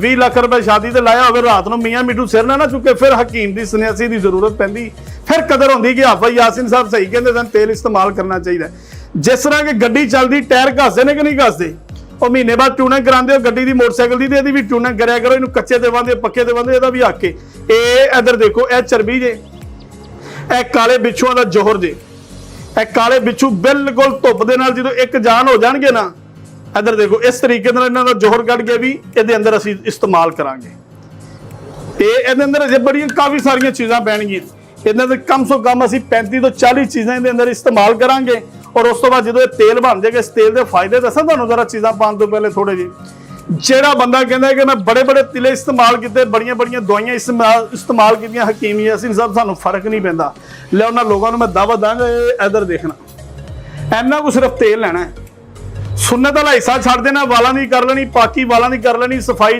20 ਲੱਖ रुपए शादी ते लाया होवे, रात ਨੂੰ ਮੀਆਂ ਮਿੱਠੂ ਸਿਰ ਨਾ ਚੁੱਕੇ, ਫਿਰ ਹਕੀਮ ਦੀ ਸੰਨਿਆਸੀ ਦੀ ਜ਼ਰੂਰਤ ਪੈਂਦੀ, ਫਿਰ ਕਦਰ ਹੁੰਦੀ ਕਿ ਆਫਾ ਯਾਸੀਨ ਸਾਹਿਬ ਸਹੀ ਕਹਿੰਦੇ ਸਨ, ਤੇਲ ਇਸਤੇਮਾਲ ਕਰਨਾ ਚਾਹੀਦਾ। ਜਿਸ ਤਰ੍ਹਾਂ ਕਿ ਗੱਡੀ ਚੱਲਦੀ ਟਾਇਰ ਘਸਦੇ ਨੇ ਕਿ ਨਹੀਂ ਘਸਦੇ, ਉਹ ਮਹੀਨੇ ਬਾਅਦ ਟਿਊਨਿੰਗ ਕਰਾਉਂਦੇ ਹੋ ਗੱਡੀ ਦੀ, ਮੋਟਰਸਾਈਕਲ ਦੀ, ਤੇ ਇਹਦੀ ਵੀ ਟਿਊਨਿੰਗ ਕਰਿਆ ਕਰੋ, ਇਹਨੂੰ ਕੱਚੇ ਤੇ ਬੰਦੇ ਪੱਕੇ ਤੇ ਬੰਦੇ, ਇਹਦਾ ਵੀ ਹੱਕ ਹੈ। ਇਹ ਇਧਰ ਦੇਖੋ, ਇਹ ਚਰਬੀ ਜੇ, ਇਹ ਕਾਲੇ ਬਿੱਛੂਆਂ ਦਾ ਜੋਹਰ ਜੇ, ਇਹ ਕਾਲੇ ਬਿੱਛੂ ਬਿਲਕੁਲ ਧੁੱਪ ਦੇ ਨਾਲ ਜਦੋਂ ਇੱਕ ਜਾਨ ਹੋ ਜਾਣਗੇ ਨਾ, इधर देखो इस तरीके इन्हों का जोहर कट के भी ये अंदर असी इस्तेमाल करांगे। ये अंदर अजे बड़ी काफ़ी सारिया चीज़ा पैणगियां, इन्होंने कम सो कम असी 35 तो 40 चीज़ा ये अंदर इस्तेमाल करांगे। और उस तो बाद जो तेल बन जाएगा, इस तेल के फायदे दसा तुहानूं जरा चीज़ा पाने तो पहले थोड़े जी। ਜਿਹੜਾ ਬੰਦਾ ਕਹਿੰਦਾ है कि मैं बड़े बड़े तिले इस्तेमाल किए, बड़िया बड़िया दवाइयां इस्तेमाल की, हकीम यासीन साहब सानूं फर्क नहीं पैंदा। ले उन्होंने लोगों को मैं दावा दांगा, इधर देखना इन्ना को सिर्फ तेल लेना है, सुन्नत वाला हिस्सा छड्ड देना, वालों की कर लेनी, पाकी वालों की कर लेनी, सफाई